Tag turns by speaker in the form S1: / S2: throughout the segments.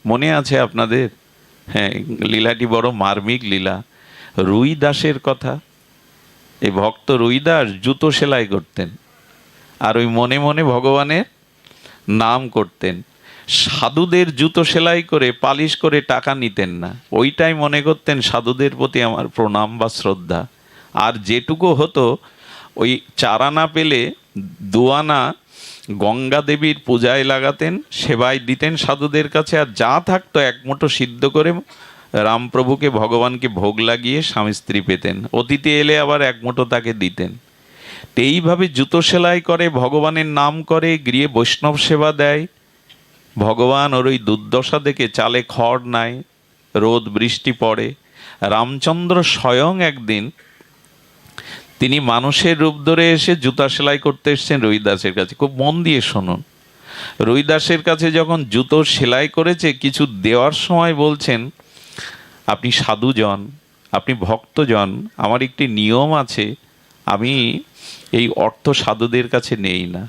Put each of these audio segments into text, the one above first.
S1: মনে আছে আপনাদের? হ্যাঁ, লীলাটি বড় মার্মিক লীলা। রুই দাসের কথা। এই ভক্ত রুই দাস জুতো সেলাই করতেন, আর ওই মনে মনে ভগবানের নাম করতেন। সাধুদের জুতো সেলাই করে পালিশ করে টাকা নিতেন না, ওইটাই মনে করতেন সাধুদের প্রতি আমার প্রণাম বা শ্রদ্ধা। আর যেটুকু হতো ওই চারানা পেলে দুয়ানা গঙ্গা দেবীর পূজায় লাগাতেন, সেবায় দিতেন সাধুদের কাছে। আর যা থাকতো এক মুঠো সিদ্ধ করে রামপ্রভুকে ভগবানকে ভোগ লাগিয়ে স্বামী স্ত্রী পেতেন। অতিথি এলে আবার এক মুঠো তাকে দিতেন। তো এইভাবে জুতো সেলাই করে, ভগবানের নাম করে, গৃহে বৈষ্ণব সেবা দেয়। ভগবান ওর ওই দুর্দশা দেখে চালে খড় নাই, রোদ বৃষ্টি পড়ে। রামচন্দ্র স্বয়ং একদিন তিনি মানুষের রূপ ধরে এসে জুতা সেলাই করতে এসছেন রুইদাসের কাছে। খুব মন দিয়ে শুনুন। রুইদাসের কাছে যখন জুতো সেলাই করেছে, কিছু দেওয়ার সময় বলছেন, আপনি সাধুজন, আপনি ভক্তজন, আমার একটি নিয়ম আছে, আমি এই অর্থ সাধুদের কাছে নেই না।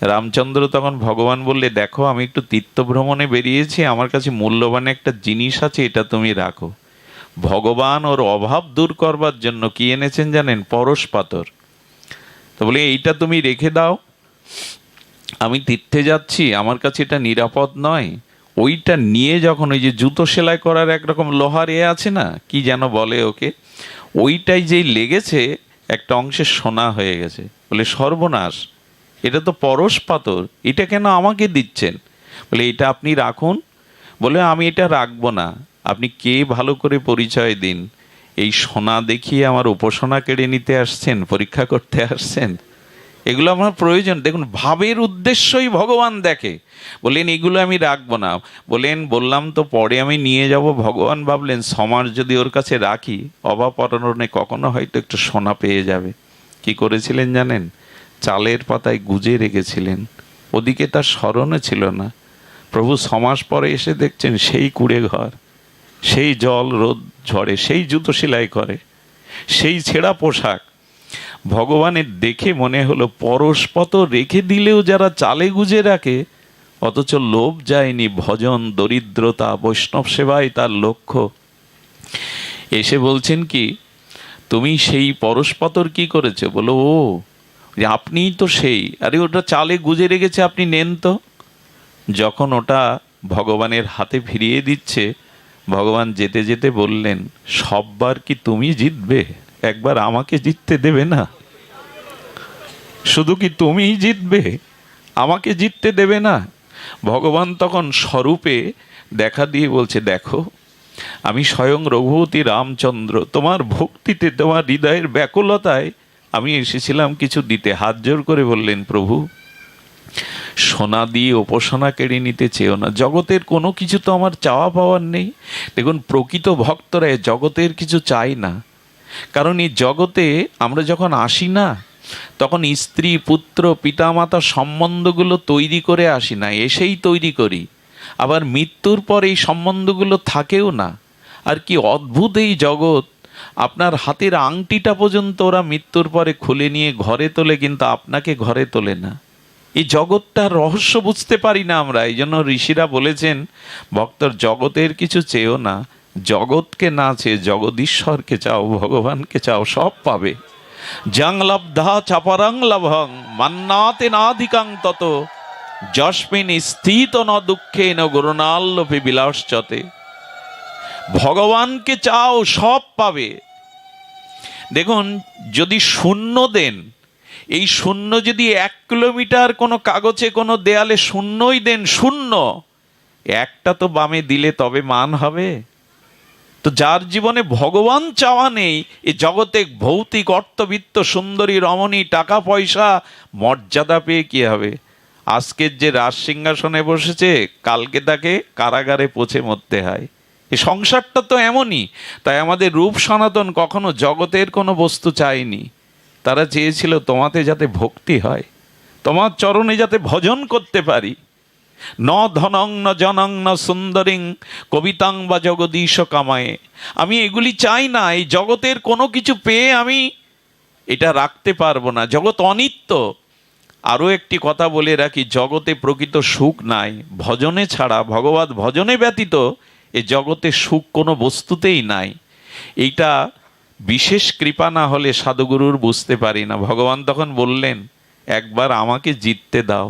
S1: রামচন্দ্র তখন ভগবান বললে, দেখো আমি একটু তীর্থভ্রমণে বেরিয়েছি, আমার কাছে মূল্যবান একটা জিনিস আছে, এটা তুমি রাখো। ভগবান ওর অভাব দূর করবার জন্য কি এনেছেন জানেন? পরশ পাথর। তো বলে, এইটা তুমি রেখে দাও, আমি তীর্থে যাচ্ছি, আমার কাছে এটা নিরাপদ নয়। ওইটা নিয়ে যখন ওই যে জুতো সেলাই করার একরকম লোহার আছে না, কি যেন বলে ওকে, ওইটাই যেই লেগেছে একটা অংশে সোনা হয়ে গেছে। বলে, সর্বনাশ, এটা তো পরশ পাথর, এটা কেন আমাকে দিচ্ছেন? বলে, এটা আপনি রাখুন। বলে, আমি এটা রাখবো না, আপনি কে ভালো করে পরিচয় দিন। এই সোনা দেখিয়ে আমার উপাসনা কেড়ে নিতে আসছেন, পরীক্ষা করতে আসছেন? এগুলো আমার প্রয়োজন। দেখুন, ভাবের উদ্দেশ্যই ভগবান দেখে। বললেন, এগুলো আমি রাখবো না। বললাম তো পরে আমি নিয়ে যাব। ভগবান ভাবলেন, সমাজ যদি ওর কাছে রাখি, অভাবরণে কখনো হয়তো একটু সোনা পেয়ে যাবে। কি করেছিলেন জানেন? চালের পাতায় গুজে রেখেছিলেন। ওদিকে তার স্মরণে ছিল না। প্রভু সমাজ পরে এসে দেখছেন সেই কুড়ে ঘর, সেই জল রোদ ঝড়ে সেই জুতো সেলাই করে, সেই ছেঁড়া পোশাক। ভগবানের দেখে মনে হলো, পরশপত রেখে দিলেও যারা চালে গুজে রাখে, অথচ লোভ যায়নি, ভজন, দরিদ্রতা, বৈষ্ণব সেবায় তার লক্ষ্য। এসে বলছেন কি, তুমি সেই পরশপাতর কি করেছো? বলো, ও আপনিই তো সেই। আরে ওটা চালে গুজে রেখেছে, আপনি নেন তো। যখন ওটা ভগবানের হাতে ফিরিয়ে দিচ্ছে, ভগবান যেতে যেতে বললেন, সববার কি তুমি জিতবে? একবার আমাকে জিততে দেবে না? শুধু কি তুমিই জিতবে, আমাকে জিততে দেবে না? ভগবান তখন স্বরূপে দেখা দিয়ে বলছে, দেখো আমি স্বয়ং রঘুপতি রামচন্দ্র, তোমার ভক্তিতে, তোমার হৃদয়ের ব্যাকুলতায় আমি এসেছিলাম কিছু দিতে। হাত জোর করে বললেন, প্রভু সোনা দিয়ে উপাসনা কেড়ে নিতে চেও না। জগতের কোনো কিছু তো আমার চাওয়া পাওয়ার নেই। দেখুন, প্রকৃত ভক্তরা জগতের কিছু চাই না। কারণ এই জগতে আমরা যখন আসি না, তখন স্ত্রী, পুত্র, পিতামাতা সম্বন্ধগুলো তৈরি করে আসি না, এসেই তৈরি করি। আবার মৃত্যুর পর এই সম্বন্ধগুলো থাকেও না। আর কি অদ্ভুত এই জগৎ! আপনার হাতের আংটিটা পর্যন্ত ওরা মৃত্যুর পরে খুলে নিয়ে ঘরে তোলে, কিন্তু আপনাকে ঘরে তোলে না। এই জগৎটার রহস্য বুঝতে পারি না আমরা। এই জন্য ঋষিরা বলেছেন, ভক্তর জগতের কিছু চেয়েও না, জগৎকে না চেয়ে জগদীশ্বরকে চাও, ভগবানকে চাও, সব পাবে। জং লব্ধা চাপরং লভং মান্নাতে নাধিকাং তত যস্মিন স্থিত ন দুঃখে ন গুরুনাল্লভে বিলাসচতে। ভগবানকে চাও, সব পাবে। দেখুন, যদি শূন্য দেন, এই শূন্য যদি 1 কিলোমিটার কোনো কাগজে কোনো দেয়ালে শূন্যই দেন, শূন্য একটা তো বামে দিলে তবে মান হবে। তো যার জীবনে ভগবান চাওয়া নেই, এই জগতে ভৌতিক অর্থবিত্ত, সুন্দরী রমণী, টাকা পয়সা, মর্যাদা পেয়ে কি হবে? আজকের যে রাজ সিংহাসনে বসেছে, কালকে তাকে কারাগারে পচে মরতে হয়। এই সংসারটা তো এমনই। তাই আমাদের রূপ সনাতন কখনো জগতের কোনো বস্তু চায়নি। তারা চেয়েছিল তোমাতে যাতে ভক্তি হয়, তোমার চরণে যাতে ভজন করতে পারি। ন ধনং ন জনং ন সুন্দরিং কবিতাং বা জগদীশ কামায়ে। আমি এগুলি চাই না। এই জগতের কোনো কিছু পেয়ে আমি এটা রাখতে পারবো না। জগৎ অনিত্য। আরও একটি কথা বলে রাখি, জগতে প্রকৃত সুখ নাই, ভজনে ছাড়া, ভগবত ভজনে ব্যতীত এ জগতে সুখ কোনো বস্তুতেই নাই। এইটা বিশেষ কৃপা না হলে সাধুগুরুর বুঝতে পারি না। ভগবান তখন বললেন, একবার আমাকে জিততে দাও,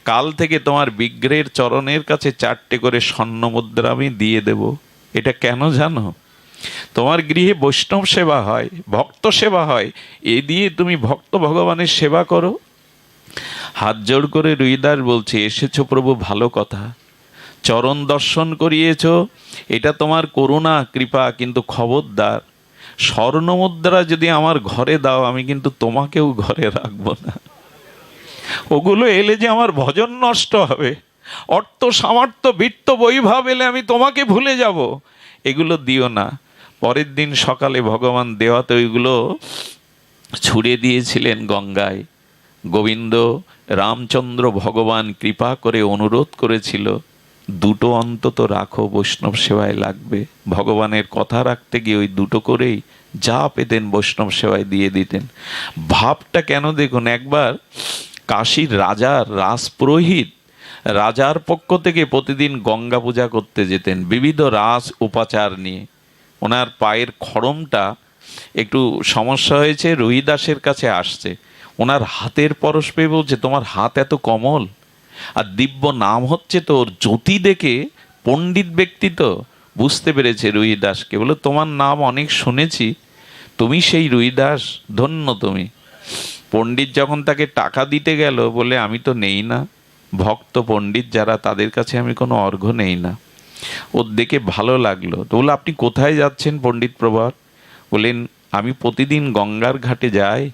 S1: কাল থেকে তোমার বিগ্রহের চরণের কাছে 4টে করে স্বর্ণ মুদ্রা আমি দিয়ে দেব। এটা কেন জানো? তোমার গৃহে বৈষ্ণব সেবা হয়, ভক্ত সেবা হয়, এ দিয়ে তুমি ভক্ত ভগবানের সেবা করো। হাত জোড় করে রুইদাস বলছে, এসেছো প্রভু, ভালো কথা, চরণ দর্শন করিয়েছ, এটা তোমার করুণা কৃপা, কিন্তু খবরদার স্বর্ণ মুদ্রা যদি আমার ঘরে দাও, আমি কিন্তু তোমাকেও ঘরে রাখবো না। ওগুলো এলে যে আমার ভজন নষ্ট হবে, অর্থ সামর্থ্য বৃত্ত বৈভব এলে আমি তোমাকে ভুলে যাব, এগুলো দিও না। পরের দিন সকালে ভগবান দেওয়াতে ওইগুলো ছুড়ে দিয়েছিলেন গঙ্গায়। গোবিন্দ রামচন্দ্র ভগবান কৃপা করে অনুরোধ করেছিল, 2টো অন্তত রাখো, বৈষ্ণব সেবায় লাগবে। ভগবানের কথা রাখতে গিয়ে ওই 2টো করেই যা পেতেন বৈষ্ণব সেবায় দিয়ে দিতেন। ভাবটা কেন দেখুন, একবার কাশীর রাজার রাজপুরোহিত রাজার পক্ষ থেকে প্রতিদিন গঙ্গা পূজা করতে যেতেন বিবিধ রাজ উপাচার নিয়ে। ওনার পায়ের খড়মটা একটু সমস্যা হয়েছে, রুইদাসের কাছে আসছে। ওনার হাতের পরশ পেয়ে বলছে, তোমার হাত এত কোমল, আর দিব্য নাম হচ্ছে তোর, জ্যোতি দেখে পণ্ডিত ব্যক্তি তো বুঝতে পেরেছে রুইদাসকে। বলে, তোমার নাম অনেক শুনেছি, তুমি সেই রুইদাস, ধন্য তুমি। পণ্ডিত যখন তাকে টাকা দিতে গেল, বলে, আমি তো নেই না, ভক্ত পণ্ডিত যারা তাদের কাছে আমি কোনো অর্ঘ্য নেই না। ওর দেখে ভালো লাগলো, তো বলে, আপনি কোথায় যাচ্ছেন পণ্ডিত প্রভাত? বলেন, আমি প্রতিদিন গঙ্গার ঘাটে যাই,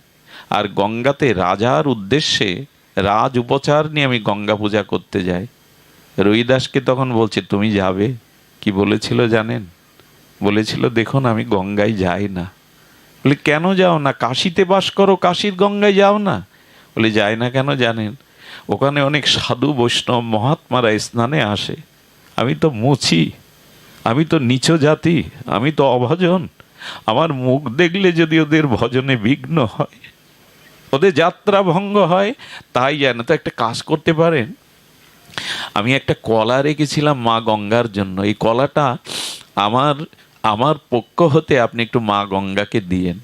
S1: আর গঙ্গাতে রাজার উদ্দেশ্যে রাজ উপচার নিয়ে আমি গঙ্গা পূজা করতে যাই। রুইদাসকে তখন বলছে, তুমি যাবে? কি বলেছিল জানেন? বলেছিল, দেখুন আমি গঙ্গায় যাই না। বলে, কেন যাও না? কাশীতে বাস করো, কাশীর গঙ্গায় যাও না? বলে, যাই না কেন জানেন? ওখানে অনেক সাধু বৈষ্ণব মহাত্মারা স্নানে আসে, আমি তো মুছি, আমি তো নীচ জাতি, আমি তো অভজন, আমার মুখ দেখলে যদি ওদের ভজনে বিঘ্ন হয়, ওদের যাত্রা ভঙ্গ হয়, তাই যায় না। তো একটা কাজ করতে পারেন, আমি একটা কলা রেখেছিলাম মা গঙ্গার জন্য, এই কলাটা আমার আমার পক্ষ হতে আপনি একটু মা গঙ্গাকে দিয়েন।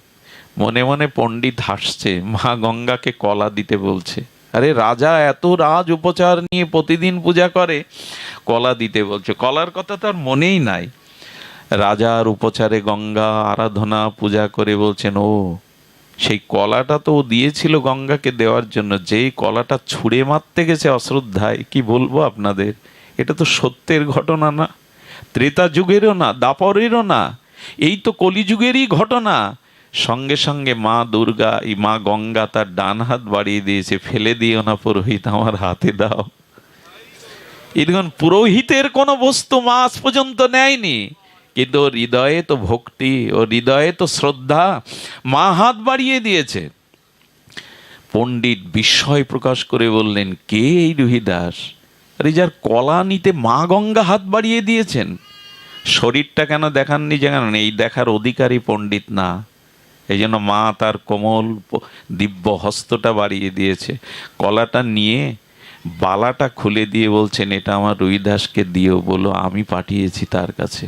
S1: মনে মনে পণ্ডিত হাসছে, মা গঙ্গাকে কলা দিতে বলছে। আরে রাজা এত রাজ উপচার নিয়ে প্রতিদিন পূজা করে, কলা দিতে বলছে। কলার কথা তার মনেই নাই। রাজার উপচারে গঙ্গা আরাধনা পূজা করে বলছেন, ও সেই কলাটা তো ও দিয়েছিল গঙ্গাকে দেওয়ার জন্য, যেই কলাটা ছুঁড়ে মারতে গেছে অশ্রদ্ধায়, কি বলবো আপনাদের, এটা তো সত্যের ঘটনা না, ত্রেতা যুগেরও না, দাপরেরও না, এই তো কলিযুগেরই ঘটনা। সঙ্গে সঙ্গে মা দুর্গা, এই মা গঙ্গা তার ডান হাত বাড়িয়ে দিয়েছে, ফেলে দিও না পুরোহিত, আমার হাতে দাও। এরকম পুরোহিতের কোনো বস্তু মা আজ পর্যন্ত নেয়নি, কিন্তু ওর হৃদয়ে তো ভক্তি, ওর হৃদয়ে তো শ্রদ্ধা, মা হাত বাড়িয়ে দিয়েছে। পণ্ডিত বিস্ময় প্রকাশ করে বললেন, কে এই রুইদাস? আরে যার কলা নিতে মা গঙ্গা হাত বাড়িয়ে দিয়েছেন। শরীরটা কেন দেখাননি জানেন? এই দেখার অধিকারী পণ্ডিত না, এই জন্য মা তার কোমল দিব্য হস্তটা বাড়িয়ে দিয়েছে। কলাটা নিয়ে বালাটা খুলে দিয়ে বলছেন, এটা আমার রুইদাসকে দিও, বলো আমি পাঠিয়েছি তার কাছে।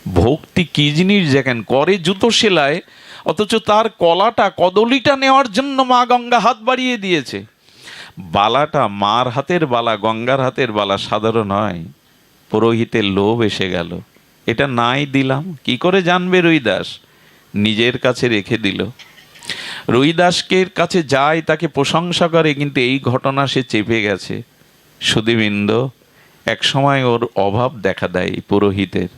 S1: ভক্তি কি জিনিস দেখেন, করে জুতো সেলায়, অথচ তার কলাটা, কদলিটা নেওয়ার জন্য মা গঙ্গা হাত বাড়িয়ে দিয়েছে। বালাটা মার হাতের বালা, গঙ্গার হাতের বালা সাধারণ হয়। পুরোহিতের লোভ এসে গেল, এটা নাই দিলাম, কি করে জানবে রুইদাস? নিজের কাছে রেখে দিল। রুইদাসকে কাছে যায়, তাকে প্রশংসা করে, কিন্তু এই ঘটনা সে চেপে গেছে। সুধীবৃন্দ, এক সময় ওর অভাব দেখা দেয়, পুরোহিতের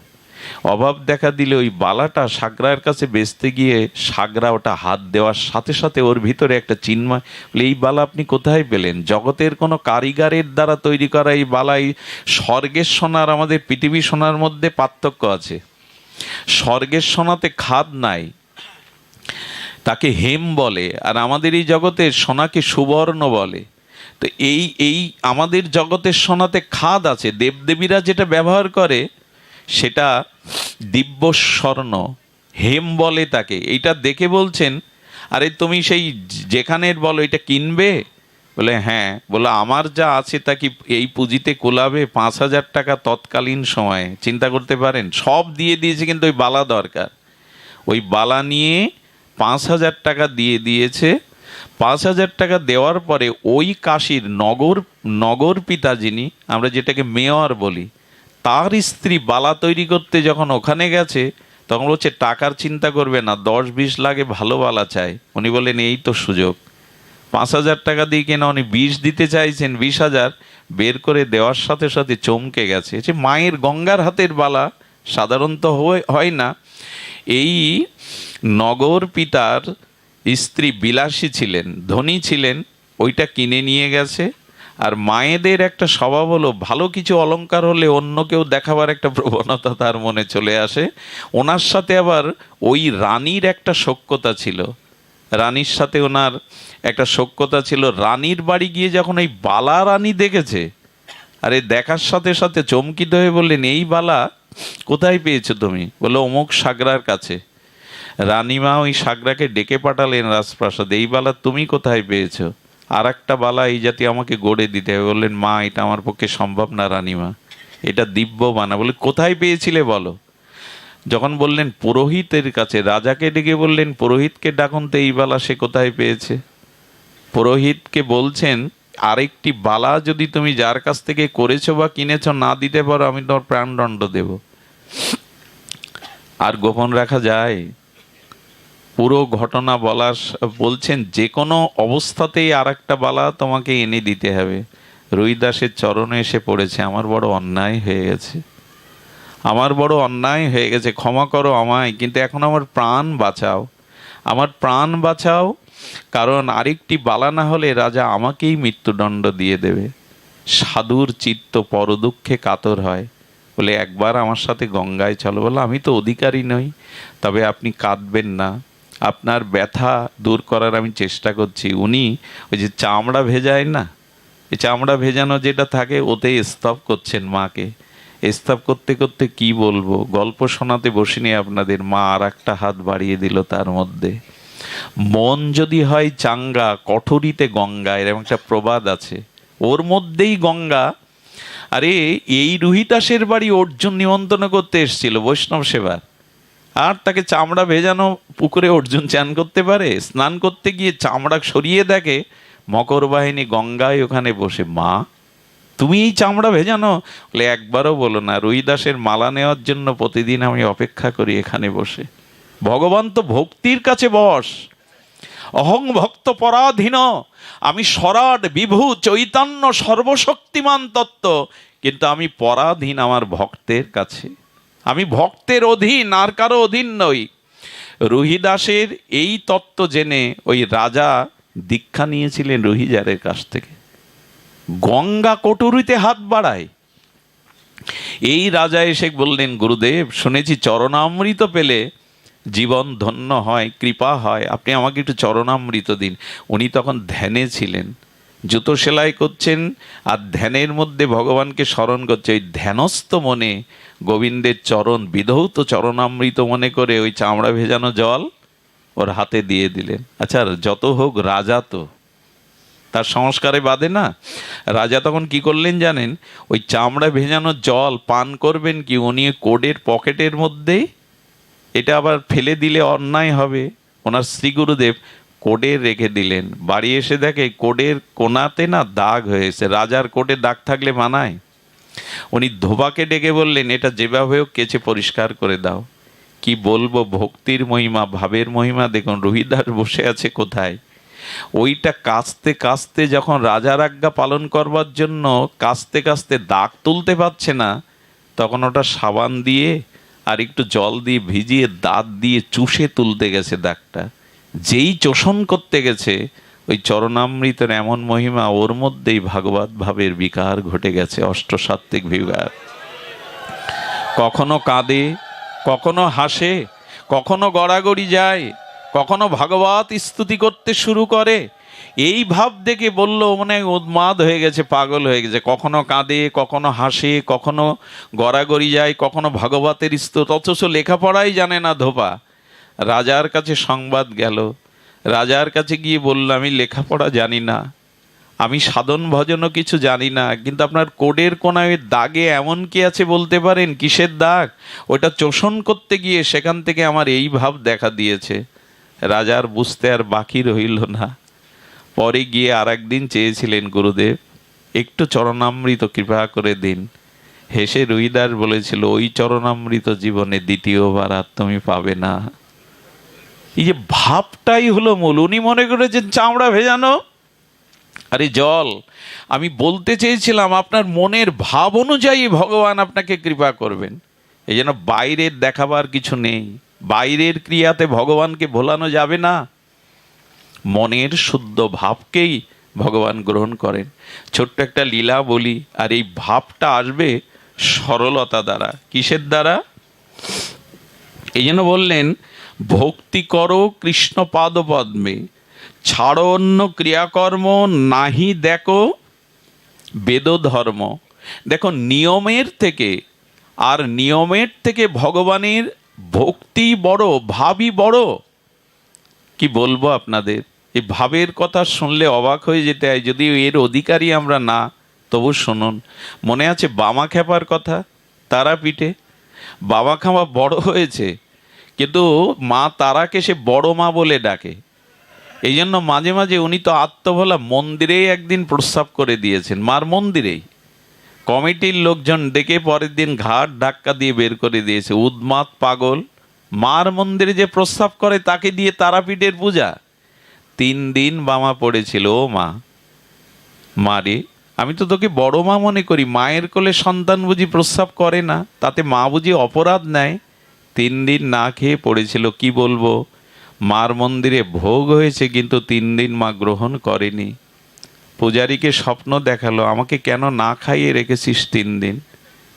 S1: অভাব দেখা দিলে ওই বালাটা সাগরার কাছে বেচতে গিয়ে সাগরা ওটা হাত দেওয়ার সাথে সাথে ওর ভিতরে একটা চিন্ময়, বলে, এই বালা আপনি কোথায় পেলেন? জগতের কোনো কারিগরের দ্বারা তৈরি করা এই বালাই। স্বর্গের সোনার আমাদের পৃথিবী সোনার মধ্যে পার্থক্য আছে। স্বর্গের সোনাতে খাদ নাই, তাকে হেম বলে, আর আমাদের এই জগতের সোনাকে সুবর্ণ বলে। তো এই আমাদের জগতের সোনাতে খাদ আছে, দেবদেবীরা যেটা ব্যবহার করে সেটা দিব্য স্বর্ণ, হেম বলে তাকে। এইটা দেখে বলছেন, আরে তুমি সেই যেখানের বলো, এটা কিনবে? বলে হ্যাঁ। বলে আমার যা আছে তা কি এই পুঁজিতে কোলাবে? 5,000 টাকা তৎকালীন সময়ে, চিন্তা করতে পারেন। সব দিয়ে দিয়েছে, কিন্তু ওই বালা দরকার। ওই বালা নিয়ে 5,000 টাকা দিয়ে দিয়েছে। 5,000 টাকা দেওয়ার পরে ওই কাশীর নগর পিতা, যিনি আমরা যেটাকে মেয়র বলি, তার স্ত্রী বালা তৈরি করতে যখন ওখানে গেছে, তখন বলছে টাকার চিন্তা করবে না, 10-20 লাগে, ভালো বালা চাই। উনি বলেন এই তো সুযোগ। 5,000 টাকা দিয়ে কিনা উনি 20 দিতে চাইছেন, 20,000 বের করে দেওয়ার সাথে সাথে চমকে গেছে। যে মায়ের গঙ্গার হাতের বালা সাধারণত হয় না। এই নগর পিতার স্ত্রী বিলাসী ছিলেন, ধনী ছিলেন, ওইটা কিনে নিয়ে গেছে। আর মায়েদের একটা স্বভাব হলো, ভালো কিছু অলংকার হলে অন্য কেউ দেখাবার একটা প্রবণতা তার মনে চলে আসে। ওনার সাথে আবার ওই রানীর একটা সখ্যতা ছিল, রানীর সাথে ওনার একটা সখ্যতা ছিল। রানীর বাড়ি গিয়ে যখন এই বালা রানী দেখেছে, আরে দেখার সাথে সাথে চমকিত হয়ে বললেন, এই বালা কোথায় পেয়েছো তুমি? বললো অমুক সাগরার কাছে। রানীমা ওই সাগরাকে ডেকে পাঠালেন রাজপ্রাসাদে, এই বালা তুমি কোথায় পেয়েছো? আর একটা বালা এই জাতীয় আমাকে গড়ে দিতে হবে। বললেন মা, এটা আমার পক্ষে সম্ভব না রানীমা, এটা দিব্য বানা। বলে কোথায় পেয়েছিলে বলো। যখন বললেন পুরোহিতের কাছে, রাজাকে ডেকে বললেন পুরোহিতকে ডাকুন তো, এই বালা সে কোথায় পেয়েছে। পুরোহিতকে বলছেন, আরেকটি বালা যদি তুমি যার কাছ থেকে করেছো বা কিনেছো না দিতে পারো, আমি তোমার প্রাণদণ্ড দেব। আর গোপন রাখা যায়? পুরো ঘটনা বলছেন, যে কোনো অবস্থাতেই আর একটা বালা তোমাকে এনে দিতে হবে। রুইদাসের চরণে এসে পড়েছে, আমার বড় অন্যায় হয়ে গেছে, আমার বড় অন্যায় হয়ে গেছে, ক্ষমা করো আমায়, কিন্তু এখন আমার প্রাণ বাঁচাও, আমার প্রাণ বাঁচাও, কারণ আরেকটি বালা না হলে রাজা আমাকেই মৃত্যুদণ্ড দিয়ে দেবে। সাধুর চিত্ত পরদুঃখে কাতর হয়। বলে একবার আমার সাথে গঙ্গায় চলো। বলে আমি তো অধিকারী নই, তবে আপনি কাঁদবেন না, আপনার ব্যথা দূর করার আমি চেষ্টা করছি। উনি ওই যে চামড়া ভেজায় না, এই চামড়া ভেজানো যেটা থাকে, ওতে স্তব করছেন মাকে। স্তব করতে করতে কি বলবো, গল্প শোনাতে বসিনি আপনাদের। মা আর একটা হাত বাড়িয়ে দিল তার মধ্যে। মন যদি হয় চাঙ্গা, কঠোরিতে গঙ্গা, এরকম একটা প্রবাদ আছে, ওর মধ্যেই গঙ্গা। আরে এই রুহিদাসের বাড়ি অর্জুন নিমন্ত্রণ করতে এসেছিল বৈষ্ণব সেবার, আর তাকে চামড়া ভেজানো পুকুরে অর্জুন চান করতে পারে? স্নান করতে গিয়ে চামড়া সরিয়ে দেখে মকর বাহিনী গঙ্গায় ওখানে বসে। মা, তুমি এই চামড়া ভেজানো? বলে একবারও বলো না, রুইদাসের মালা নেওয়ার জন্য প্রতিদিন আমি অপেক্ষা করি এখানে বসে। ভগবান তো ভক্তির কাছে বস। অহং ভক্ত পরাধীন, আমি সরাট বিভু চৈতন্য সর্বশক্তিমান তত্ত্ব, কিন্তু আমি পরাধীন আমার ভক্তের কাছে, আমি ভক্তের অধীন, আর কারো অধীন নই। রুহিদাসের এই তত্ত্ব জেনে ওই রাজা দীক্ষা নিয়েছিলেন রুহিজারের কাছ থেকে। গঙ্গা কটুরিতে হাত বাড়ায়। এই রাজা এসে বললেন, গুরুদেব শুনেছি চরণামৃত পেলে জীবন ধন্য হয়, কৃপা হয়, আপনি আমাকে একটু চরণামৃত দিন। উনি তখন ধ্যানে ছিলেন, জুতো সেলাই করছেন আর ধ্যানের মধ্যে ভগবানকে স্মরণ করছে। ওই ধ্যানস্থ মনে গোবিন্দের চরণ বিধৌত চরণামৃত মনে করে ওই চামড়া ভেজানো জল ওর হাতে দিয়ে দিলেন। আচ্ছা, যত হোক রাজা তো তার সংস্কারে বাদে না। রাজা তখন কি করলেন জানেন? ওই চামড়া ভেজানো জল পান করবেন কি, উনি কোডের পকেটের মধ্যেই, এটা আবার ফেলে দিলে অন্যায় হবে, ওনার শ্রী গুরুদেব কোডে রেখে দিলেন। বাড়ি এসে দেখে কোডের কোনাতে না দাগ হয়েছে। রাজার কোডে দাগ থাকলে মানায়? উনি ধোবাকে ডেকে বললেন, এটা যেভাবে হোক কেচে পরিষ্কার করে দাও। কি বলবো, ভক্তির মহিমা, ভাবের মহিমা দেখুন। রুহিদাস বসে আছে কোথায়, ওইটা কাস্তে কাস্তে যখন রাজার আজ্ঞা পালন করবার জন্য কাস্তে কাস্তে দাগ তুলতে পারছে না, তখন ওটা সাবান দিয়ে আর একটু জল দিয়ে ভিজিয়ে দাঁত দিয়ে চুষে তুলতে গেছে দাগটা। যেই চোষণ করতে গেছে, ওই চরণামৃতের এমন মহিমা, ওর মধ্যেই ভাগবত ভাবের বিকার ঘটে গেছে, অষ্টসাত্ত্বিক বিকার। কখনো কাঁদে, কখনো হাসে, কখনো গড়াগড়ি যায়, কখনো ভাগবত স্তুতি করতে শুরু করে। এই ভাব দেখে বলল মানে উন্মাদ হয়ে গেছে, পাগল হয়ে গেছে। কখনো কাঁদে, কখনো হাসে, কখনো গড়াগড়ি যায়, কখনো ভাগবতের স্তুতি, অথচ লেখাপড়াই জানে না ধোপা। রাজার কাছে সংবাদ গেল, রাজার কাছে গিয়ে বলল, আমি লেখাপড়া জানি না, আমি সাধন ভজনও কিছু জানি না, কিন্তু আপনার কোডের কোনায় দাগে এমন কি আছে বলতে পারেন? কিসের দাগ? ওটা চোষণ করতে গিয়ে সেখান থেকে আমার এই ভাব দেখা দিয়েছে। রাজার বুঝতে আর বাকি রইল না। পরে গিয়ে আর একদিন চেয়েছিলেন, গুরুদেব একটু চরণামৃত কৃপা করে দিন। হেসে রুইদাস বলেছিল, ওই চরণামৃত জীবনে দ্বিতীয়বার আর তুমি পাবে না। এই যে ভাবটাই হলো মূল। উনি মনে করেছেন চামড়া ভেজানো, আরে জল। আমি বলতে চেয়েছিলাম আপনার মনের ভাব অনুযায়ী ভগবান আপনাকে কৃপা করবেন। এই জন্য বাইরের দেখাবার কিছু নেই, বাইরের ক্রিয়াতে ভগবানকে ভোলানো যাবে না। মনের শুদ্ধ ভাবকেই ভগবান গ্রহণ করেন। ছোট্ট একটা লীলা বলি, আর এই ভাবটা আসবে সরলতা দ্বারা। কিসের দ্বারা? এই জন্য বললেন, ভক্তি করো কৃষ্ণ পাদ পদ্মে, ছাড়ো অন্য ক্রিয়াকর্ম, নাহি দেখো বেদ ধর্ম। দেখো, নিয়মের থেকে ভগবানের ভক্তি বড়, ভাবই বড়। কি বলবো আপনাদের, এই ভাবের কথা শুনলে অবাক হয়ে যেতে হয়, যদিও এর অধিকারী আমরা না, তবু শুনুন। মনে আছে বামা খ্যাপার কথা? তারাপীঠে বাবা খামা বড় হয়েছে, কিন্তু মা তারাকে সে বড় মা বলে ডাকে। এই জন্য মাঝে মাঝে উনি তো আত্মভোলা, মন্দিরেই একদিন প্রস্রাব করে দিয়েছেন, মার মন্দিরেই। কমিটির লোকজন ডেকে পরের দিন ঘাট ধাক্কা দিয়ে বের করে দিয়েছে। উন্মাদ পাগল, মার মন্দিরে যে প্রস্রাব করে তাকে দিয়ে তারাপীঠের পূজা। 3 দিন বামা পড়েছিল, ও মা, মারে আমি তো তোকে বড় মা মনে করি, মায়ের কোলে সন্তান বুঝি প্রস্রাব করে না, তাতে মা বুঝি অপরাধ নেয়? 3 দিন না খেয়ে পড়েছিল। কি বলবো, মার মন্দিরে ভোগ হয়েছে, কিন্তু 3 দিন মা গ্রহণ করেনি। পূজারীকে স্বপ্ন দেখালো, আমাকে কেন না খাইয়ে রেখেছিস 3 দিন?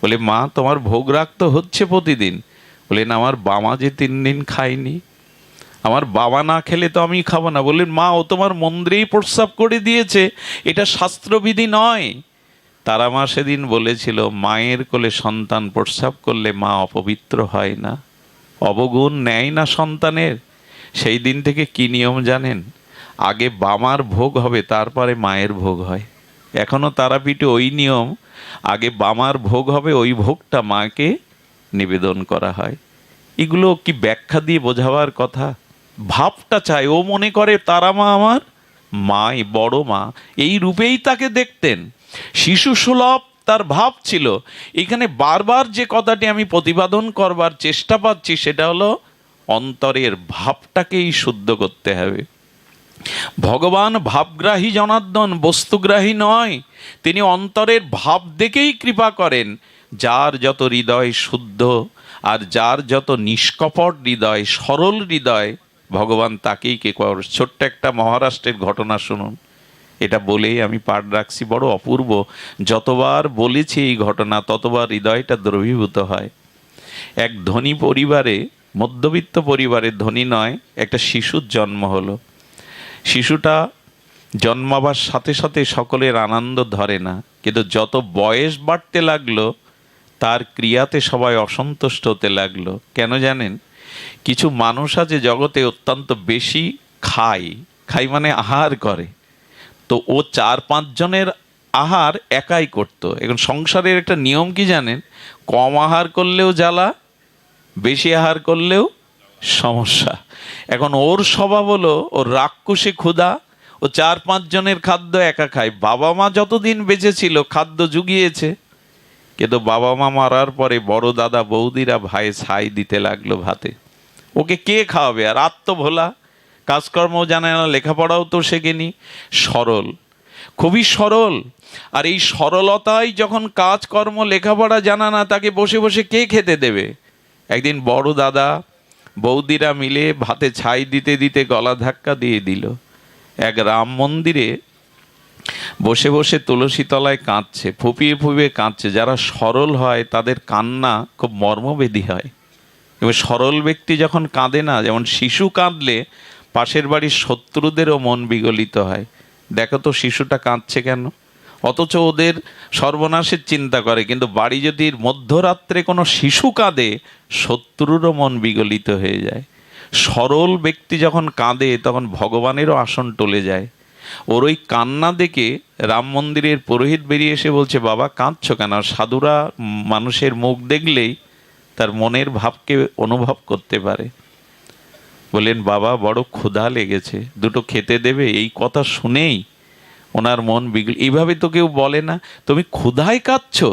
S1: বলে, মা তোমার ভোগ রাখতে হচ্ছে প্রতিদিন। বলেন, আমার বাবা যে 3 দিন খায়নি, আমার বাবা না খেলে তো আমি খাবো না। বললেন, মা ও তোমার মন্দিরেই প্রস্রাব করে দিয়েছে, এটা শাস্ত্রবিধি নয়। তারা মা সেদিন বলেছিল, মায়ের কোলে সন্তান প্রস্রাব করলে মা অপবিত্র হয় না, অবগুণ নেয় না সন্তানের। সেই দিন থেকে কি নিয়ম জানেন? আগে বামার ভোগ হবে, তারপরে মায়ের ভোগ হয়। এখনো তারাপীঠে ওই নিয়ম, আগে বামার ভোগ হবে, ওই ভোগটা মাকে নিবেদন করা হয়। এগুলো কি ব্যাখ্যা দিয়ে বোঝাবার কথা? ভাবটা চাই। ও মনে করে তারা মা আমার মাই, বড় মা, এই রূপেই তাকে দেখতেন। শিশু সুলভ তার ভাব ছিল। এখানে বারবার যে কথাটি আমি প্রতিপাদন করবার চেষ্টা পাচ্ছি, সেটা হলো অন্তরের ভাবটাকেই শুদ্ধ করতে হবে। ভগবান ভাবগ্রাহী জনার্দন, বস্তুগ্রাহী নয়। তিনি অন্তরের ভাব দেখেই কৃপা করেন। যার যত হৃদয় শুদ্ধ, আর যার যত নিষ্কপট হৃদয়, সরল হৃদয়, ভগবান তাকেই কে কর। ছোট্ট একটা মহারাষ্ট্রের ঘটনা শুনুন। এটা বলেই আমি পাঠ রাখছি, বড় অপূর্ব। যতবার বলেছি এই ঘটনা, ততবার হৃদয়টা দ্রবীভূত হয়। এক ধনী পরিবারে, মধ্যবিত্ত পরিবারে, ধনী নয়, একটা শিশুর জন্ম হলো। শিশুটা জন্মাবার সাথে সাথে সকলের আনন্দ ধরে না, কিন্তু যত বয়স বাড়তে লাগলো, তার ক্রিয়াতে সবাই অসন্তুষ্ট হতে লাগলো। কেন জানেন? কিছু মানুষ আছে জগতে অত্যন্ত বেশি খায় মানে আহার করে। তো ও 4-5 জনের আহার একাই করতো। এখন সংসারের একটা নিয়ম কি জানেন? কম আহার করলেও জ্বালা, বেশি আহার করলেও সমস্যা। এখন ওর স্বভাব হলো, ওর রাক্ষসী ক্ষুধা, ও 4-5 জনের খাদ্য একা খায়। বাবা মা যতদিন বেঁচে ছিল খাদ্য জুগিয়েছে, কিন্তু বাবা মা মারার পরে বড় দাদা বৌদিরা ভাই ছাই দিতে লাগলো ভাতে। ওকে কে খাওয়াবে? আর আত্মভোলা, কাজকর্ম জানে না, লেখাপড়াও তো শেখেনি। সরল, খুবই সরল। আর এই সরলতাই যখন কাজকর্ম লেখাপড়া জানা না, তাকে বসে বসে কে খেতে দেবে? একদিন বড় দাদা বৌদিরা মিলে ভাতে ছাই দিতে দিতে গলা ধাক্কা দিয়ে দিল। এক রাম মন্দিরে বসে বসে তুলসী তলায় কাঁদছে, ফুপিয়ে ফুপিয়ে কাঁদছে। যারা সরল হয় তাদের কান্না খুব মর্মবেদী হয়। এবার সরল ব্যক্তি যখন কাঁদে না, যেমন শিশু কাঁদলে পাশের বাড়ির শত্রুদেরও মন বিগলিত হয়। দেখো তো শিশুটা কাঁদছে কেন? অথচ ওদের সর্বনাশের চিন্তা করে, কিন্তু বাড়ি যদি মধ্যরাত্রে কোনো শিশু কাঁদে, শত্রুরও মন বিগলিত হয়ে যায়। সরল ব্যক্তি যখন কাঁদে, তখন ভগবানেরও আসন টলে যায়। ওর ওই কান্না দেখে রাম মন্দিরের পুরোহিত বেরিয়ে এসে বলছে, বাবা কাঁদছো কেন? আর সাধুরা মানুষের মুখ দেখলেই তার মনের ভাবকে অনুভব করতে পারে। বললেন, বাবা বড় ক্ষুধা লেগেছে, দুটো খেতে দেবে? এই কথা শুনেই ওনার মন বিগড়ে। এইভাবে তো কেউ বলে না, তুমি ক্ষুধায় কাঁদছো?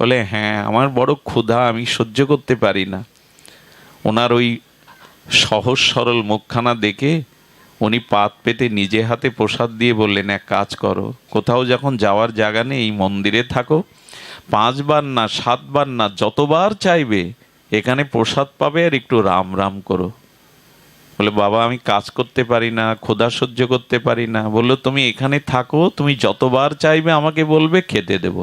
S1: বলে, হ্যাঁ আমার বড় ক্ষুধা, আমি সহ্য করতে পারি না। ওনার ওই সহজ সরল মুখখানা দেখে উনি পাত পেতে নিজে হাতে প্রসাদ দিয়ে বললেন, এক কাজ করো, কোথাও যখন যাওয়ার জায়গা নেই এই মন্দিরে থাকো, 5 বার না 7 বার না, যতবার চাইবে এখানে প্রসাদ পাবে, আর একটু রাম রাম করো। বলে, বাবা আমি কাজ করতে পারি না, ক্ষুধা সহ্য করতে পারি না। বললো, তুমি এখানে থাকো, তুমি যতবার চাইবে আমাকে বলবে, খেতে দেব।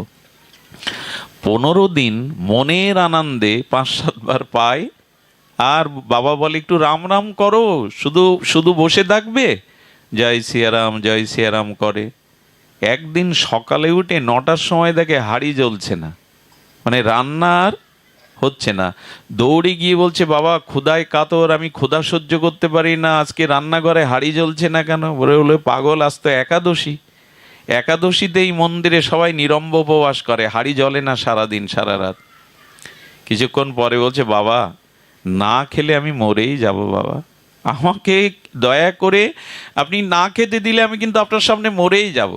S1: 15 দিন মনের আনন্দে 5-7 বার পায়। আর বাবা বলে, একটু রাম রাম করো, শুধু শুধু বসে থাকবে? জয় সিয়ারাম জয় সিয়ারাম করে। একদিন সকালে উঠে 9টার সময় দেখে হাঁড়ি জ্বলছে না, মানে রান্নার হচ্ছে না। দৌড়ে গিয়ে বলছে, বাবা ক্ষুধায় কাতর, আমি ক্ষুধা সহ্য করতে পারি না, আজকে রান্নাঘরে হাঁড়ি জ্বলছে না কেন? বলে, পাগল, আজ তো একাদশী, একাদশীতেই মন্দিরে সবাই নিরম্ব উপবাস করে, হাঁড়ি জ্বলে না সারাদিন সারা রাত। কিছুক্ষণ পরে বলছে, বাবা না খেলে আমি মরেই যাব, বাবা আমাকে দয়া করে আপনি না খেতে দিলে আমি কিন্তু আপনার সামনে মরেই যাব।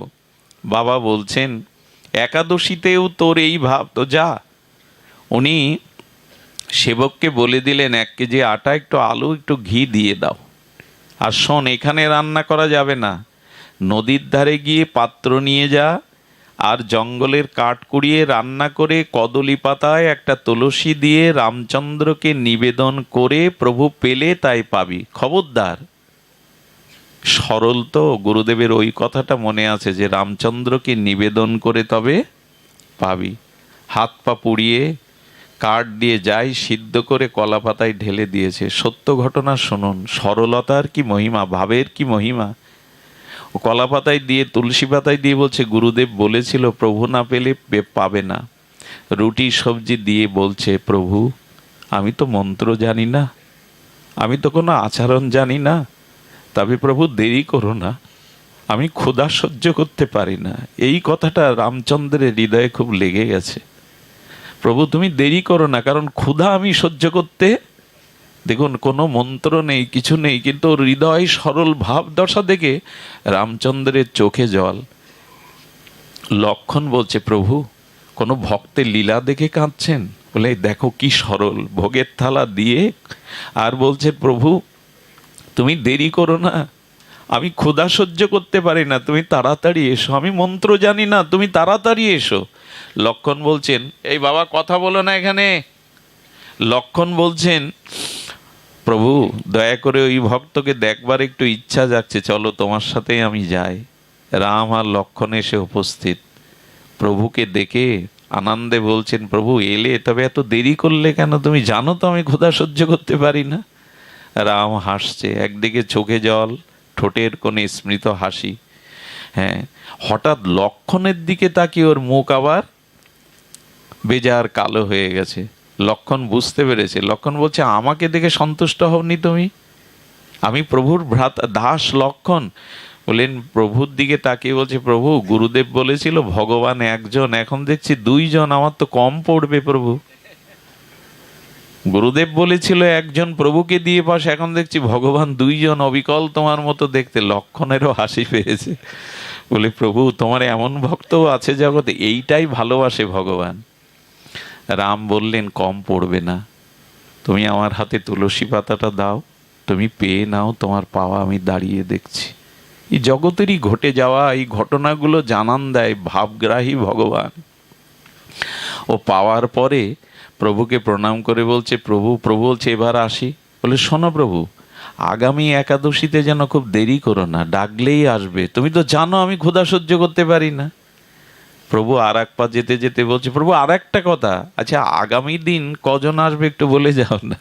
S1: বাবা বলছেন, একাদশীতেও তোর এই ভাব, তো যা। উনি সেবককে বলে দিলেন, 1 কেজি আটা, একটু আলু, একটু ঘি দিয়ে দাও। আর শোন, এখানে রান্না করা যাবে না, নদীর ধারে গিয়ে পাত্র নিয়ে যা, আর জঙ্গলের কাঠ কুড়িয়ে রান্না করে কদলি পাতায় একটা তুলসী দিয়ে রামচন্দ্রকে নিবেদন করে প্রভু পেলে তাই পাবি, খবরদার। সরল তো, গুরুদেবের ওই কথাটা মনে আছে যে রামচন্দ্রকে নিবেদন করে তবে পাবি। হাত পা পুড়িয়ে কাঠ দিয়ে যাই সিদ্ধ করে কলা পাতায় ঢেলে দিয়েছে। সত্য ঘটনা শুনুন, সরলতার কি মহিমা, ভাবের কি মহিমা। ও কলা পাতায় দিয়ে, তুলসী পাতায় দিয়ে বলছে, গুরুদেব বলেছিল প্রভু না পেলে পাবে না। রুটি সবজি দিয়ে বলছে, প্রভু আমি তো মন্ত্র জানি না, আমি তো কোনো আচরণ জানি না, তবে প্রভু দেরি করো না, আমি ক্ষুধা সহ্য করতে পারি না। এই কথাটা রামচন্দ্রের হৃদয়ে খুব লেগে গেছে। প্রভু তুমি দেরি করো না, কারণ ক্ষুধা আমি সহ্য করতে, দেখুন কোনো মন্ত্র নেই, কিছু নেই, কিন্তু হৃদয় সরল ভাব দশা দেখে রামচন্দ্রের চোখে জল। লক্ষণ বলছে, প্রভু কোনো ভক্তের লীলা দেখে কাঁদছেন? বলে, দেখো কি সরল, ভোগের থালা দিয়ে আর বলছে, প্রভু তুমি দেরি করো না, আমি ক্ষুধা সহ্য করতে পারি না, তুমি তাড়াতাড়ি এসো, আমি মন্ত্র জানি না, তুমি তাড়াতাড়ি এসো। লক্ষণ বলছেন, এই বাবা কথা বলো না এখানে। লক্ষণ বলছেন, প্রভু দয়া করে ওই ভক্তকে দেখবার একটু ইচ্ছা যাচ্ছে, চলো তোমার সাথেই আমি যাই। রাম আর লক্ষণ এসে উপস্থিত। প্রভুকে দেখে আনন্দে বলছেন, প্রভু এলে, তবে এত দেরি করলে কেন? তুমি জানো তো আমি ক্ষুধা সহ্য করতে পারি না। রাম হাসছে, একদিকে চোখে জল, ঠোঁটের কোণে স্মৃত হাসি। হ্যাঁ, হঠাৎ লক্ষণের দিকে তাকিয়ে ওর মুখ আবার বেজার কালো হয়ে গেছে। লক্ষণ বুঝতে পেরেছে। লক্ষণ বলছে, আমাকে দেখে সন্তুষ্ট হওনি তুমি? আমি প্রভুর ভ্রাতা দাস লক্ষণ। বললেন, প্রভুর দিকে তাকিয়ে বলছে, প্রভু গুরুদেব বলেছিল ভগবান একজন, এখন দেখছি 2 জন, আমার তো কম পড়বে প্রভু। গুরুদেব বলেছিল একজন, প্রভুকে দিয়ে পাশ, এখন দেখছি ভগবান 2 জন, অবিকল তোমার মতো দেখতে। লক্ষণেরও হাসি পেয়েছে। বলে, প্রভু তোমার এমন ভক্তও আছে জগতে, এইটাই ভালোবাসে ভগবান। রাম বললেন, কম পড়বে না, তুমি আমার হাতে তুলসী পাতাটা দাও, তুমি পেয়ে নাও, তোমার পাওয়া আমি দাঁড়িয়ে দেখছি। এই জগতেরই ঘটে যাওয়া এই ঘটনাগুলো জানান দেয় ভাবগ্রাহী ভগবান। ও পাওয়ার পরে প্রভুকে প্রণাম করে বলছে, প্রভু বলছে, এবার আসি। বলে, শোনো প্রভু, আগামী একাদশীতে যেন খুব দেরি করো না, ডাকলেই আসবে, তুমি তো জানো আমি ক্ষুধা সহ্য করতে পারি না। প্রভু আর 1 পা যেতে যেতে বলছে, প্রভু আর একটা কথা, আচ্ছা আগামী দিন কজন আসবে একটু বলে যাও না।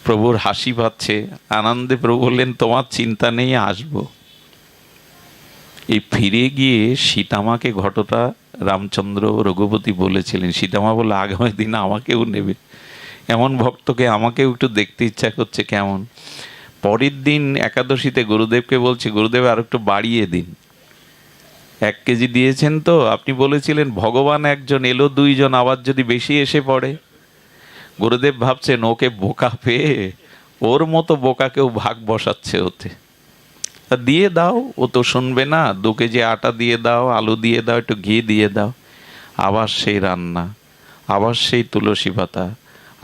S1: প্রভুর হাসি পাচ্ছে, আনন্দে প্রভু বললেন, তোমার চিন্তা নেই, আসবো। এই ফিরে গিয়ে সীতামাকে ঘটনা রামচন্দ্র রঘুপতি বলেছিলেন। সীতামা বলে, আগামী দিন আমাকেও নেবে, এমন ভক্তকে আমাকেও একটু দেখতে ইচ্ছা করছে কেমন। পরের দিন একাদশীতে গুরুদেবকে বলছে, গুরুদেব আর একটু বাড়িয়ে দিন, 1 কেজি দিয়েছেন তো, আপনি বলেছিলেন ভগবান একজন, এলো 2 জন, আবার যদি বেশি এসে পড়ে। গুরুদেব ভাবছেন ওকে বোকা পেয়ে ওর মতো বোকা কেউ ভাগ বসাচ্ছে ওতে, তা দিয়ে দাও, ও তো শুনবে না, 2 কেজি আটা দিয়ে দাও, আলু দিয়ে দাও, একটু ঘি দিয়ে দাও। আবার সেই রান্না, আবার সেই তুলসী পাতা,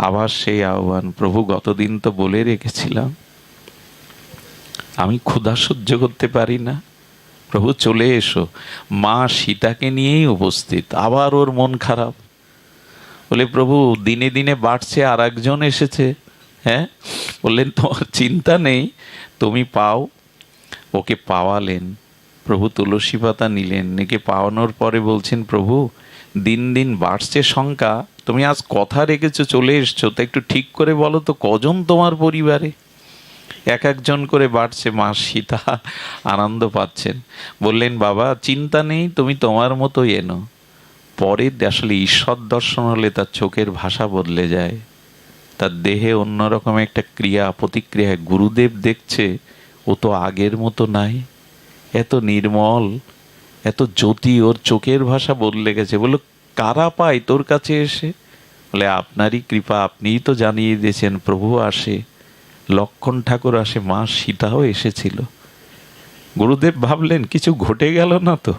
S1: আবার সেই আহ্বান, প্রভু গতদিন তো বলে রেখেছিলাম, আমি ক্ষুধা সহ্য করতে পারি না, প্রভু চলে এসো। মা সীতাকে নিয়েই উপস্থিত, আবার ওর মন খারাপ, বলে প্রভু দিনে দিনে বাড়ছে, আর একজন এসেছে। হ্যাঁ, বললেন তোমার চিন্তা নেই, তুমি পাও। ওকে পাওয়ালেন, প্রভু তুলসী পাতা নিলেন, একে পাওয়ানোর পরে বলছেন, প্রভু দিন দিন বাড়ছে সংখ্যা, তুমি আজ কথা রেখেছো, চলে এসছো, তা একটু ঠিক করে বলো তো কজন তোমার পরিবারে? 1-1 করে বাড়ছে। মা সীতা আনন্দ পাচ্ছেন, বললেন বাবা চিন্তা নেই, তুমি তোমার মতোই এনো। পরে আসলে ঈশ্বর দর্শন হলে তার চোখের ভাষা বদলে যায়, তার দেহে অন্যরকম একটা ক্রিয়া প্রতিক্রিয়া। গুরুদেব দেখছে ও তো আগের মতো নাই, এত নির্মল, এত জ্যোতি, ওর চোখের ভাষা বদলে গেছে। বললো কারা পায় তোর কাছে এসে? বলে আপনারই কৃপা, আপনিই তো জানিয়ে দিয়েছেন প্রভু আসে, লক্ষণ ঠাকুর আসে, মা সীতাও এসেছিল। গুরুদেব ভাবলেন কিছু ঘটে গেল না তো,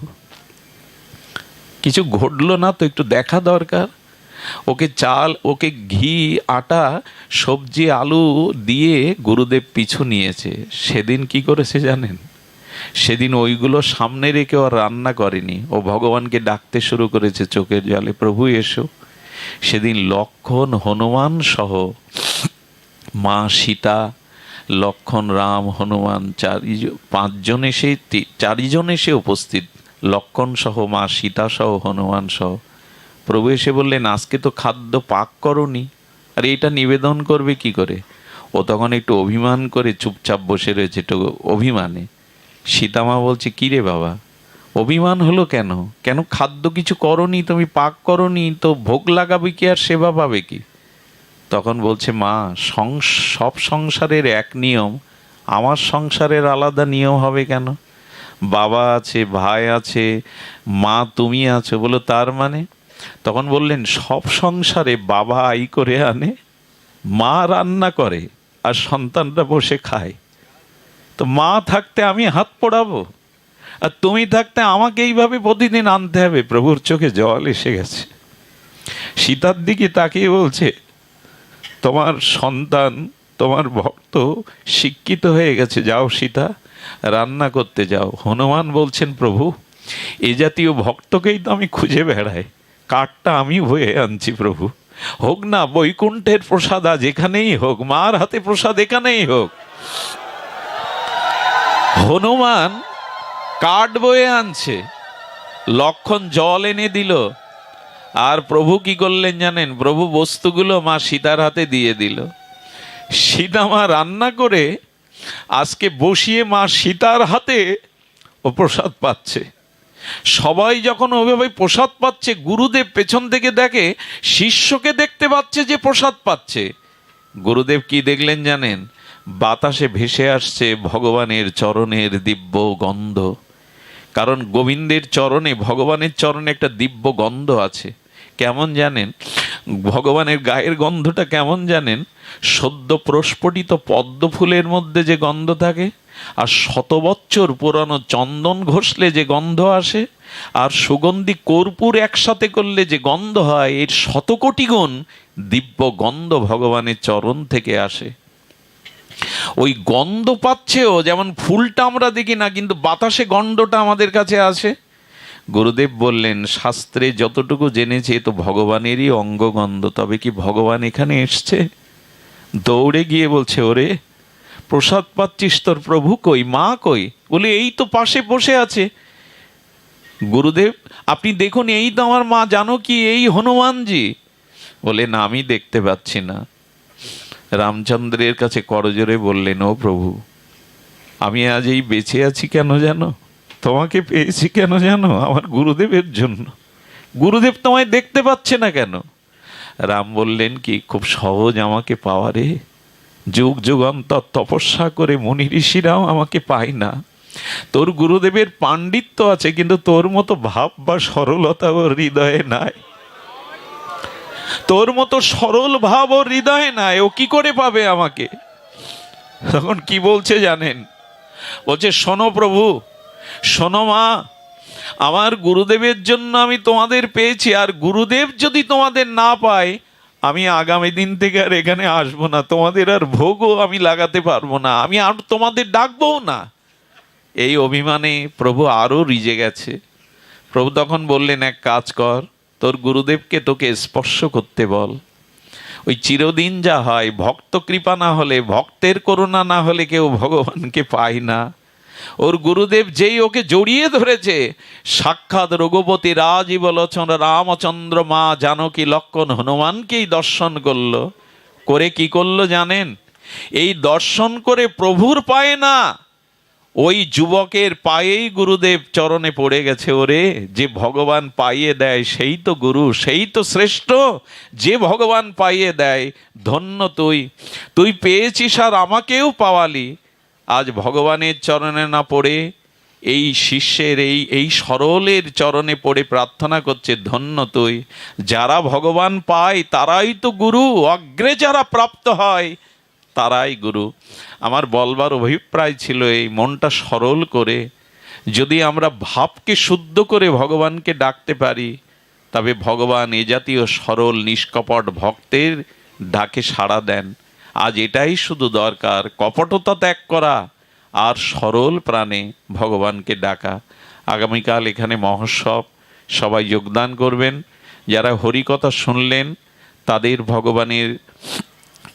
S1: কিছু ঘটলো না তো, একটু দেখা দরকার। ওকে চাল, ওকে ঘি, আটা, সবজি, আলু দিয়ে গুরুদেব পিছু নিয়েছে। সেদিন কি করেছে জানেন? সেদিন ওইগুলো সামনে রেখে ও রান্না করেনি, ও ভগবানকে ডাকতে শুরু করেছে চোখের জলে, প্রভু এসো। সেদিন লক্ষণ, হনুমান সহ মা সীতা, লক্ষণ, রাম, হনুমান, 5জন এসে, 4জন এসে উপস্থিত, লক্ষণ সহ, মা সীতা সহ, হনুমান সহ। প্রভু এসে বললেন আজকে তো খাদ্য পাক করনি, আর এটা নিবেদন করবে কি করে? ও তখন একটু অভিমান করে চুপচাপ বসে রয়েছে, একটু অভিমানে। সীতামা বলছে কি রে বাবা, অভিমান হলো কেন? কেন খাদ্য কিছু করনি, তুমি পাক করনি তো ভোগ লাগাবে কি আর সেবা পাবে কি? তখন বলছে মা সব সংসারের এক নিয়ম, আমার সংসারের আলাদা নিয়ম হবে কেন? বাবা আছে, ভাই আছে, মা তুমি আছো, বলো তার মানে? তখন বললেন সব সংসারে বাবা আই করে আনে, মা রান্না করে, আর সন্তানরা বসে খায়। তো মা থাকতে আমি হাত পোড়াবো, আর তুমি থাকতে আমাকে এইভাবে প্রতিদিন আনতে হবে? প্রভুর চোখে জল এসে গেছে। সীতার দিকে তাকিয়ে বলছে তোমার সন্তান, তোমার ভক্ত শিক্ষিত হয়ে গেছে, যাও সীতা রান্না করতে যাও। হনুমান বলছেন প্রভু এ জাতীয় ভক্তকেই তো আমি খুঁজে বেড়াই, কাঠটা আমি বয়ে আনছি, প্রভু হোক না বৈকুণ্ঠের প্রসাদ, আজ এখানেই হোক, মার হাতে প্রসাদ এখানেই হোক। হনুমান কাঠ বয়ে আনছে, লক্ষণ জল এনে দিল, আর প্রভু কি করলেন জানেন? প্রভু বস্তুগুলো মা সীতার হাতে দিয়ে দিল। সীতা মা রান্না করে আজকে বসিয়ে মা সীতার হাতে ও প্রসাদ পাচ্ছে। সবাই যখন ওইভাবে প্রসাদ পাচ্ছে, গুরুদেব পেছন থেকে দেখে, শিষ্যকে দেখতে পাচ্ছে যে প্রসাদ পাচ্ছে। গুরুদেব কি দেখলেন জানেন? বাতাসে ভেসে আসছে ভগবানের চরণের দিব্য গন্ধ। কারণ গোবিন্দের চরণে, ভগবানের চরণে একটা দিব্য গন্ধ আছে। কেমন জানেন? ভগবানের গায়ের গন্ধটা কেমন জানেন? সদ্য প্রস্ফুটিত পদ্ম ফুলের মধ্যে যে গন্ধ থাকে, আর 100 বছর পুরানো চন্দন ঘষলে যে গন্ধ আসে, আর সুগন্ধি কর্পূর একসাথে করলে যে গন্ধ হয়, এর 100 কোটি গুণ দিব্য গন্ধ ভগবানের চরণ থেকে আসে। ওই গন্ধ পাচ্ছেও, যেমন ফুলটা আমরা দেখি না, কিন্তু বাতাসে গন্ধটা আমাদের কাছে আসে। গুরুদেব বললেন শাস্ত্রে যতটুকু জেনেছে এ তো ভগবানেরই অঙ্গগন্ধ, তবে কি ভগবান এখানে এসছে? দৌড়ে গিয়ে বলছে ওরে প্রসাদ পাচ্ছিস, তোর প্রভু কই, মা কই? বলে এই তো পাশে বসে আছে। গুরুদেব আপনি দেখুন, এই তো আমার মা, জানো কি এই হনুমানজি। বলে না আমি দেখতে পাচ্ছি না। রামচন্দ্রের কাছে করজোরে বললেন ও প্রভু আমি আজ এই বেঁচে আছি কেন জানো? তোমাকে পেয়েছি কেন জানো? আমার গুরুদেবের জন্য। গুরুদেব তোমায় দেখতে পাচ্ছে না কেন? রাম বললেন কি খুব সহজ আমাকে পাওয়া রে, যুগ যুগান্তর তপস্যা করে মুনি ঋষিরাও আমাকে পায় না। তোর গুরুদেবের পাণ্ডিত্য আছে, কিন্তু তোর মতো ভাব বা সরলতা ওর হৃদয়ে নাই। তোর মতো সরল ভাব ওর হৃদয়ে নাই, ও কি করে পাবে আমাকে? তখন কি বলছে জানেন? বলছে, শোনো প্রভু, শোনো মা, আমার গুরুদেবের জন্য আমি তোমাদের পেয়েছি, আর গুরুদেব যদি তোমাদের না পায়, আমি আগামী দিন থেকে আর এখানে আসবো না, তোমাদের আর ভোগও আমি লাগাতে পারবো না, আমি আর তোমাদের ডাকবো না। এই অভিমানে প্রভু আরো রিজে গেছে। প্রভু তখন বললেন, এক কাজ কর, তোর গুরুদেবকে তোকে স্পর্শ করতে বল। ওই চিরদিন যা হয়, ভক্ত কৃপা না হলে, ভক্তের করুণা না হলে কেউ ভগবানকে পায় না। ওর গুরুদেব যেই ওকে জড়িয়ে ধরেছে, সাক্ষাৎ রঘুপতি রাজীব লোচন রামচন্দ্র মা জানকী লক্ষণ হনুমানকেই দর্শন করলো। করে কি করলো জানেন? এই দর্শন করে প্রভুর পায়ে না, ওই যুবকের পায়েই গুরুদেব চরণে পড়ে গেছে। ওরে, যে ভগবান পাইয়ে দেয় সেই তো গুরু, সেই তো শ্রেষ্ঠ। যে ভগবান পাইয়ে দেয়, ধন্য তুই, তুই পেয়েছিস আর আমাকেও পাওয়ালি। আজ ভগবানের চরণে না পড়ে এই শিষ্যের, এই সরলের চরণে পড়ে প্রার্থনা করছে, ধন্য তুই। যারা ভগবান পায় তারাই তো গুরু, অগ্রে যারা প্রাপ্ত হয় তারাই গুরু। আমার বলবার অভিপ্রায় ছিল, এই মনটা সরল করে যদি আমরা ভাবকে শুদ্ধ করে ভগবানকে ডাকতে পারি, তবে ভগবান এ জাতীয় সরল নিষ্কপট ভক্তের ডাকে সাড়া দেন। আজ এটাই শুধু দরকার, কপটতা ত্যাগ করা আর সরল প্রাণে ভগবানকে ডাকা। আগামীকাল এখানে মহোৎসব, সবাই যোগদান করবেন। যারা হরিকথা শুনলেন তাদের ভগবানের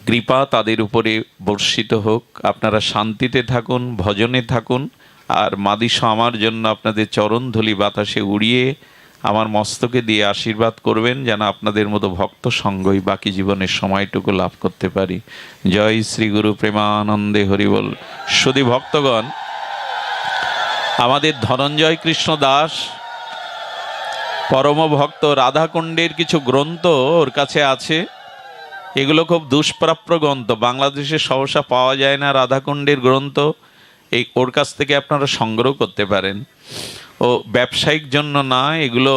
S1: কৃপা তাদের উপরে বর্ষিত হোক। আপনারা শান্তিতে থাকুন, ভজনে থাকুন। আর মাদিস আমার জন্য আপনাদের চরণধূলি বাতাসে উড়িয়ে আমার মস্তকে দিয়ে আশীর্বাদ করবেন, যেন আপনাদের মতো ভক্ত সঙ্গই বাকি জীবনের সময়টুকু লাভ করতে পারি। জয় শ্রী গুরু প্রেমানন্দে হরিবল। সুধী ভক্তগণ, আমাদের ধনঞ্জয় কৃষ্ণ দাস পরম ভক্ত রাধাকুণ্ডের কিছু গ্রন্থ ওর কাছে আছে। এগুলো খুব দুষ্প্রাপ্য গ্রন্থ, বাংলাদেশে সহসা পাওয়া যায় না রাধাকুণ্ডের গ্রন্থ। এই ওর কাছ থেকে আপনারা সংগ্রহ করতে পারেন। ও ব্যবসায়িক জন্য না, এগুলো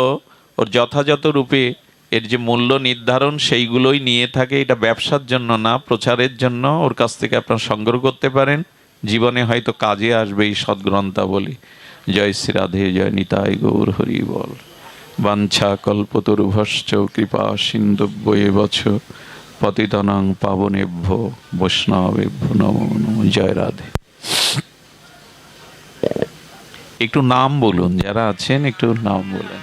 S1: ওর যথাযথ রূপে এর যে মূল্য নির্ধারণ সেইগুলোই নিয়ে থাকে। এটা ব্যবসার জন্য না, প্রচারের জন্য ওর কাছ থেকে আপনারা সংগ্রহ করতে পারেন। জীবনে হয়তো কাজে আসবে এই সদ্গ্রন্থাবলী। জয় শ্রী রাধে, জয় নিতাই গৌর হরি বল। বাঞ্ছা কল্পতরুভশ্চ কৃপা সিন্ধুভ্যেবচ পতিতানাং পাবনেভ্যো বৈষ্ণবেভ্যো নমো নমঃ। জয় রাধে। একটু নাম বলুন, যারা আছেন একটু নাম বলেন।